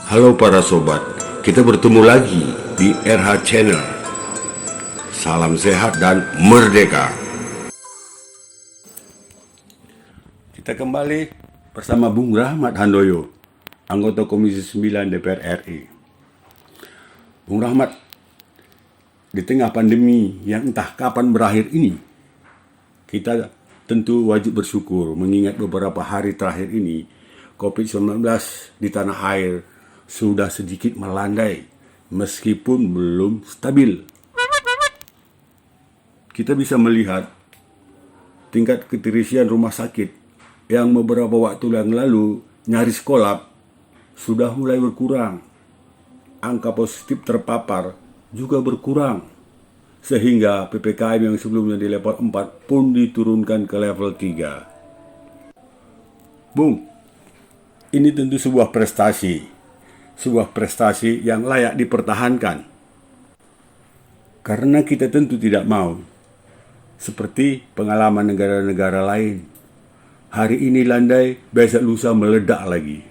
Halo para sobat, kita bertemu lagi di RH Channel. Salam sehat dan merdeka. Kita kembali bersama Bung Rahmat Handoyo, anggota Komisi 9 DPR RI. Bung Rahmat, di tengah pandemi yang entah kapan berakhir ini, kita tentu wajib bersyukur mengingat beberapa hari terakhir ini COVID-19 di tanah air sudah sedikit melandai meskipun belum stabil. Kita bisa melihat tingkat keterisian rumah sakit yang beberapa waktu yang lalu nyaris kolap sudah mulai berkurang. Angka positif terpapar juga berkurang, sehingga PPKM yang sebelumnya di level 4 pun diturunkan ke level 3. Bung, ini tentu sebuah prestasi yang layak dipertahankan. Karena kita tentu tidak mau seperti pengalaman negara-negara lain. Hari ini landai, besok lusa meledak lagi.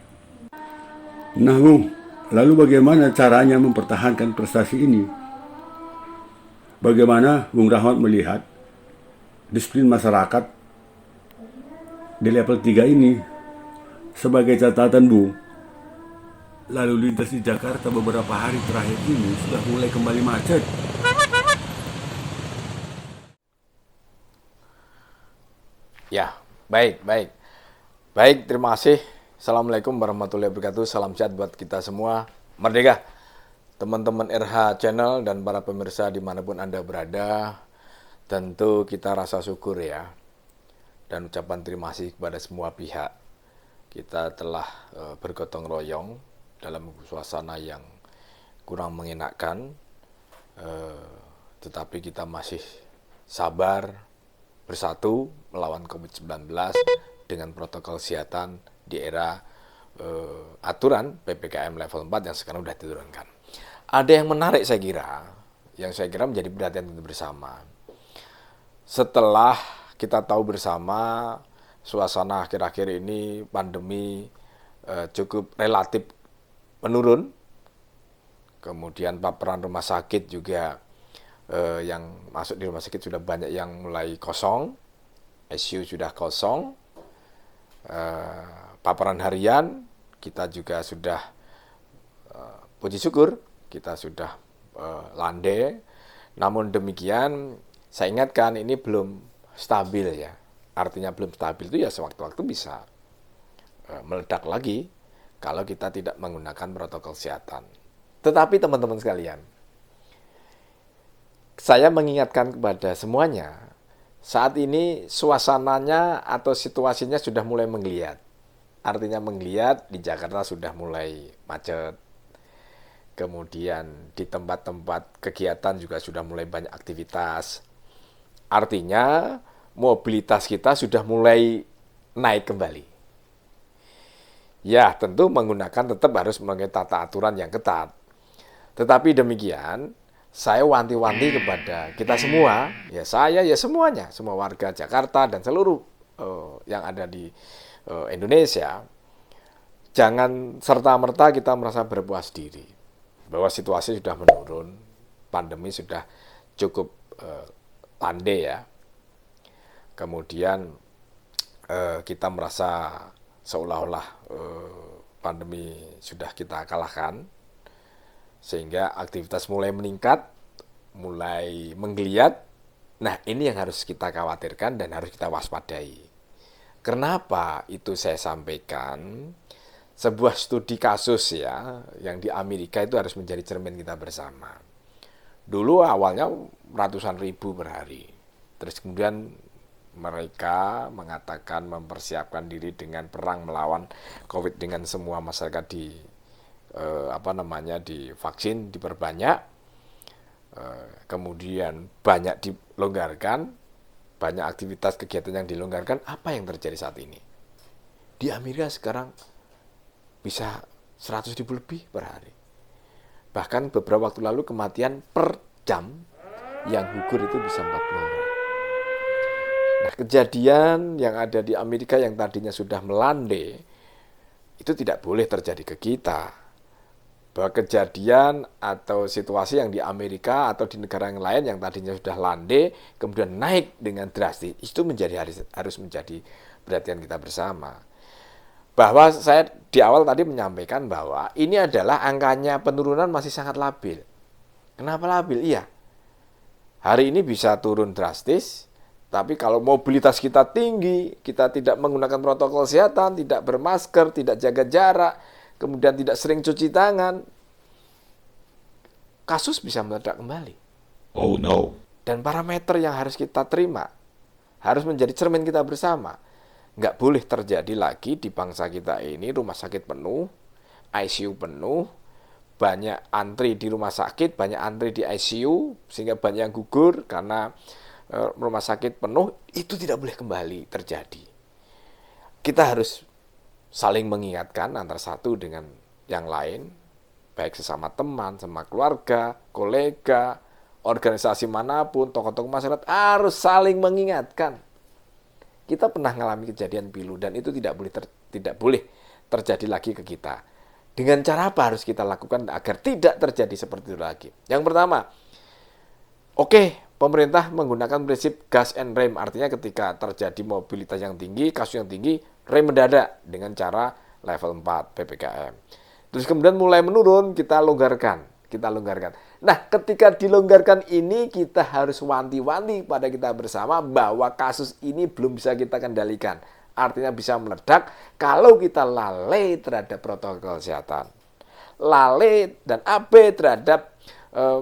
Nah Bung, lalu bagaimana caranya mempertahankan prestasi ini? Bagaimana Bung Rahmat melihat disiplin masyarakat di level 3 ini? Sebagai catatan Bung, lalu lintas di Jakarta beberapa hari terakhir ini sudah mulai kembali macet. Ya, baik, terima kasih. Assalamualaikum warahmatullahi wabarakatuh. Salam sehat buat kita semua. Merdeka, teman-teman RH Channel dan para pemirsa dimanapun Anda berada. Tentu kita rasa syukur ya, dan ucapan terima kasih kepada semua pihak. Kita telah bergotong royong dalam suasana yang kurang mengenakan, tetapi kita masih sabar bersatu melawan COVID-19 dengan protokol kesehatan di era aturan PPKM level 4 yang sekarang sudah diturunkan. Ada yang menarik saya kira menjadi perhatian kita bersama. Setelah kita tahu bersama suasana akhir-akhir ini pandemi cukup relatif menurun, kemudian paparan rumah sakit juga yang masuk di rumah sakit sudah banyak yang mulai kosong, ICU sudah kosong, paparan harian kita juga sudah puji syukur kita sudah landai. Namun demikian saya ingatkan ini belum stabil ya. Artinya belum stabil itu ya sewaktu-waktu bisa meledak lagi kalau kita tidak menggunakan protokol kesehatan. Tetapi teman-teman sekalian, saya mengingatkan kepada semuanya, saat ini suasananya atau situasinya sudah mulai menggeliat. Artinya menggeliat, di Jakarta sudah mulai macet. Kemudian di tempat-tempat kegiatan juga sudah mulai banyak aktivitas. Artinya mobilitas kita sudah mulai naik kembali. Ya, tentu menggunakan tetap harus menggunakan tata aturan yang ketat. Tetapi demikian, saya wanti-wanti kepada kita semua, ya saya, ya semuanya, semua warga Jakarta dan seluruh yang ada di Indonesia, jangan serta-merta kita merasa berpuas diri bahwa situasi sudah menurun, pandemi sudah cukup landai ya. Kemudian kita merasa seolah-olah pandemi sudah kita kalahkan, sehingga aktivitas mulai meningkat, mulai menggeliat. Nah, ini yang harus kita khawatirkan dan harus kita waspadai. Kenapa itu saya sampaikan? Sebuah studi kasus ya, yang di Amerika itu harus menjadi cermin kita bersama. Dulu awalnya ratusan ribu per hari. Terus kemudian mereka mengatakan mempersiapkan diri dengan perang melawan COVID dengan semua masyarakat divaksin, diperbanyak, kemudian banyak dilonggarkan, banyak aktivitas kegiatan yang dilonggarkan. Apa yang terjadi saat ini? Di Amerika sekarang bisa 100 ribu lebih per hari. Bahkan beberapa waktu lalu kematian per jam yang gugur itu bisa 40 orang. Nah, kejadian yang ada di Amerika yang tadinya sudah melandai, itu tidak boleh terjadi ke kita. bahwa kejadian atau situasi yang di Amerika atau di negara yang lain yang tadinya sudah landai kemudian naik dengan drastis, itu harus menjadi perhatian kita bersama. Bahwa saya di awal tadi menyampaikan bahwa ini adalah angkanya penurunan masih sangat labil. Kenapa labil? Iya, hari ini bisa turun drastis, tapi kalau mobilitas kita tinggi, kita tidak menggunakan protokol kesehatan, tidak bermasker, tidak jaga jarak, kemudian tidak sering cuci tangan, kasus bisa meledak kembali. Oh no. Dan parameter yang harus kita terima harus menjadi cermin kita bersama. Nggak boleh terjadi lagi di bangsa kita ini rumah sakit penuh, ICU penuh, banyak antri di rumah sakit, banyak antri di ICU, sehingga banyak yang gugur karena rumah sakit penuh. Itu tidak boleh kembali terjadi. Kita harus saling mengingatkan antara satu dengan yang lain, baik sesama teman, sama keluarga, kolega, organisasi manapun, tokoh-tokoh masyarakat harus saling mengingatkan. Kita pernah mengalami kejadian pilu dan itu tidak boleh terjadi lagi ke kita. Dengan cara apa harus kita lakukan agar tidak terjadi seperti itu lagi? Yang pertama, pemerintah menggunakan prinsip gas and rem, artinya ketika terjadi mobilitas yang tinggi, kasus yang tinggi, rem mendadak dengan cara level 4 PPKM. Terus kemudian mulai menurun, kita longgarkan. Nah, ketika dilonggarkan ini, kita harus wanti-wanti pada kita bersama bahwa kasus ini belum bisa kita kendalikan. Artinya bisa meledak kalau kita lalai terhadap protokol kesehatan. Lalai dan abai terhadap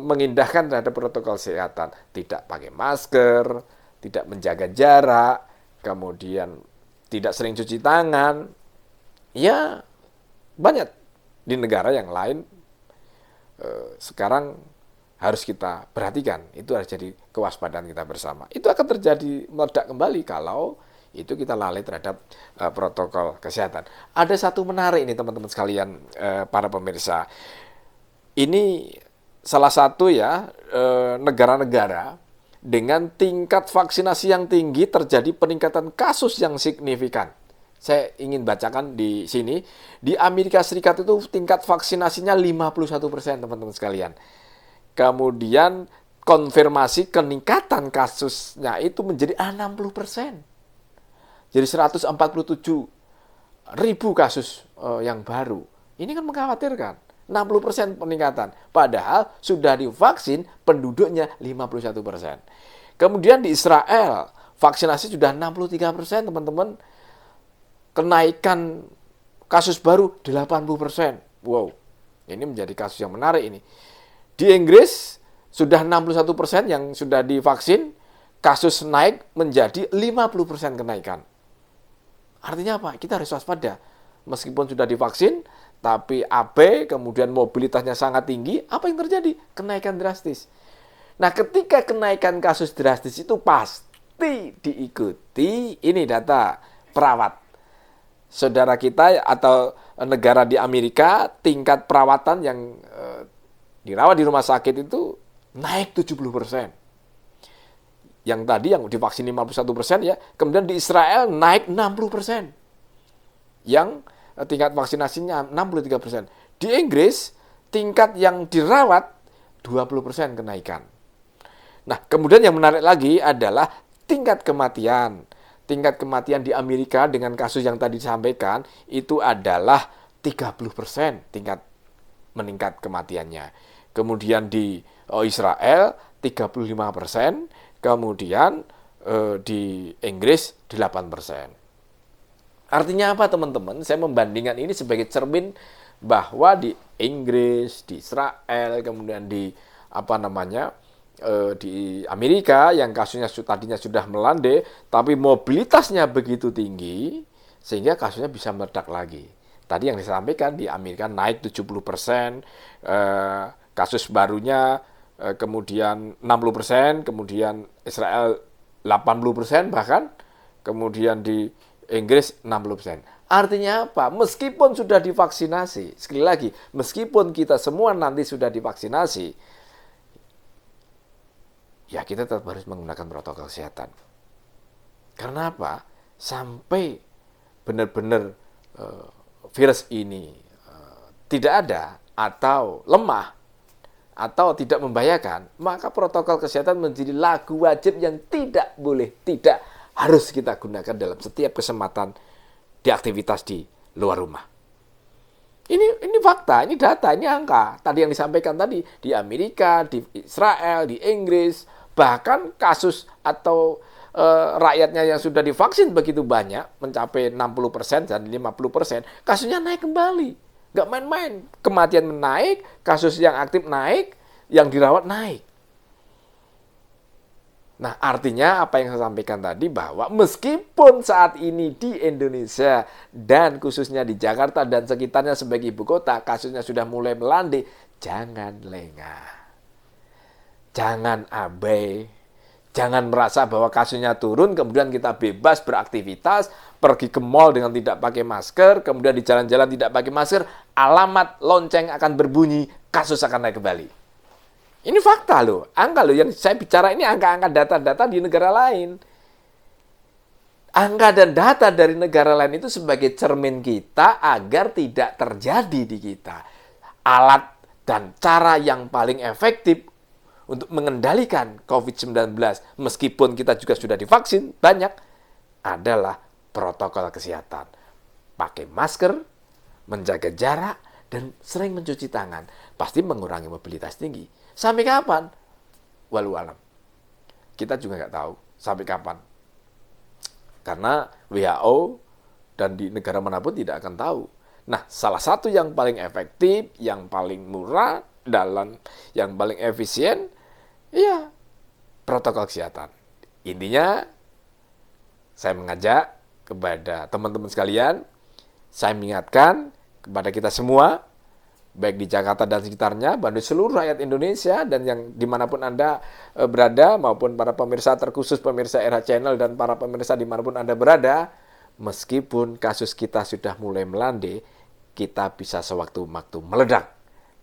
mengindahkan terhadap protokol kesehatan. Tidak pakai masker, tidak menjaga jarak, kemudian tidak sering cuci tangan. Ya, banyak di negara yang lain sekarang harus kita perhatikan. Itu harus jadi kewaspadaan kita bersama. Itu akan terjadi meledak kembali kalau itu kita lalai terhadap protokol kesehatan. Ada satu menarik ini teman-teman sekalian, para pemirsa. Ini salah satu negara-negara dengan tingkat vaksinasi yang tinggi terjadi peningkatan kasus yang signifikan. Saya ingin bacakan di sini. Di Amerika Serikat itu tingkat vaksinasinya 51%, teman-teman sekalian. Kemudian konfirmasi peningkatan kasusnya itu menjadi 60%. Jadi 147.000 kasus yang baru. Ini kan mengkhawatirkan. 60% peningkatan. Padahal sudah divaksin penduduknya 51%. Kemudian di Israel, vaksinasi sudah 63%, teman-teman. Kenaikan kasus baru 80%. Wow, ini menjadi kasus yang menarik ini. Di Inggris sudah 61% yang sudah divaksin, kasus naik menjadi 50% kenaikan. Artinya apa? Kita harus waspada. Meskipun sudah divaksin, tapi abai, kemudian mobilitasnya sangat tinggi, apa yang terjadi? Kenaikan drastis. Nah, ketika kenaikan kasus drastis itu pasti diikuti, ini data perawat. Saudara kita atau negara di Amerika, tingkat perawatan yang dirawat di rumah sakit itu naik 70%. Yang tadi yang divaksin 51% ya, kemudian di Israel naik 60%. Yang tingkat vaksinasinya 63%. Di Inggris, tingkat yang dirawat 20% kenaikan. Nah, kemudian yang menarik lagi adalah tingkat kematian. Tingkat kematian di Amerika dengan kasus yang tadi disampaikan itu adalah 30% tingkat meningkat kematiannya. Kemudian di Israel 35%, kemudian di Inggris 8%. Artinya apa, teman-teman? Saya membandingkan ini sebagai cermin bahwa di Inggris, di Israel, kemudian di di Amerika yang kasusnya tadinya sudah melandai, tapi mobilitasnya begitu tinggi sehingga kasusnya bisa meledak lagi. Tadi yang disampaikan di Amerika naik 70%, kasus barunya kemudian 60%, kemudian Israel 80% bahkan, kemudian di Inggris 60%. Artinya apa? Meskipun sudah divaksinasi, sekali lagi, meskipun kita semua nanti sudah divaksinasi, ya kita tetap harus menggunakan protokol kesehatan. Karena apa? Sampai benar-benar virus ini tidak ada, atau lemah atau tidak membahayakan, maka protokol kesehatan menjadi lagu wajib yang tidak harus kita gunakan dalam setiap kesempatan di aktivitas di luar rumah. Ini fakta, ini data, ini angka. Tadi yang disampaikan tadi di Amerika, di Israel, di Inggris, bahkan kasus atau rakyatnya yang sudah divaksin begitu banyak, mencapai 60% dan 50%, kasusnya naik kembali. Nggak main-main. Kematian naik, kasus yang aktif naik, yang dirawat naik. Nah, artinya apa yang saya sampaikan tadi bahwa meskipun saat ini di Indonesia dan khususnya di Jakarta dan sekitarnya sebagai ibu kota, kasusnya sudah mulai melandai, jangan lengah. Jangan abai. Jangan merasa bahwa kasusnya turun, kemudian kita bebas beraktivitas, pergi ke mall dengan tidak pakai masker, kemudian di jalan-jalan tidak pakai masker, alamat lonceng akan berbunyi, kasus akan naik kembali. Ini fakta loh, angka loh yang saya bicara ini angka-angka data-data di negara lain. Angka dan data dari negara lain itu sebagai cermin kita agar tidak terjadi di kita. Alat dan cara yang paling efektif untuk mengendalikan COVID-19, meskipun kita juga sudah divaksin banyak, adalah protokol kesehatan. Pakai masker, menjaga jarak, dan sering mencuci tangan. Pasti mengurangi mobilitas tinggi. Sampai kapan? Walau alam. Kita juga nggak tahu sampai kapan. Karena WHO dan di negara manapun tidak akan tahu. Nah, salah satu yang paling efektif, yang paling murah, yang paling efisien, ya protokol kesehatan. Intinya, saya mengajak kepada teman-teman sekalian, saya mengingatkan kepada kita semua, baik di Jakarta dan sekitarnya, bahkan seluruh rakyat Indonesia dan yang dimanapun Anda berada, maupun para pemirsa terkhusus pemirsa RH Channel dan para pemirsa dimanapun Anda berada, meskipun kasus kita sudah mulai melandai, kita bisa sewaktu-waktu meledak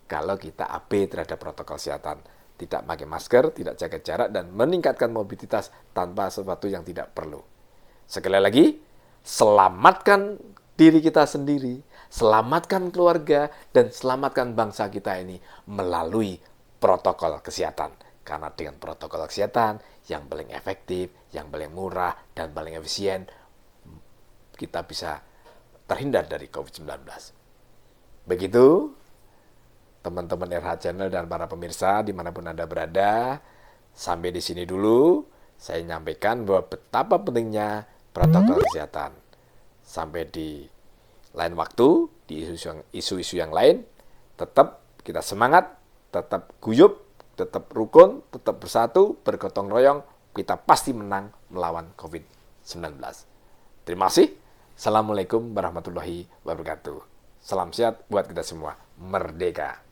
kalau kita abai terhadap protokol kesehatan. Tidak pakai masker, tidak jaga jarak, dan meningkatkan mobilitas tanpa sesuatu yang tidak perlu. Sekali lagi, selamatkan diri kita sendiri, selamatkan keluarga, dan selamatkan bangsa kita ini melalui protokol kesehatan. Karena dengan protokol kesehatan yang paling efektif, yang paling murah, dan paling efisien, kita bisa terhindar dari COVID-19. Begitu, teman-teman RH Channel dan para pemirsa dimanapun Anda berada, sampai di sini dulu saya nyampaikan bahwa betapa pentingnya protokol kesehatan. Sampai di lain waktu, di isu-isu yang lain, tetap kita semangat, tetap guyup, tetap rukun, tetap bersatu, bergotong royong, kita pasti menang melawan COVID-19. Terima kasih. Assalamualaikum warahmatullahi wabarakatuh. Salam sehat buat kita semua. Merdeka!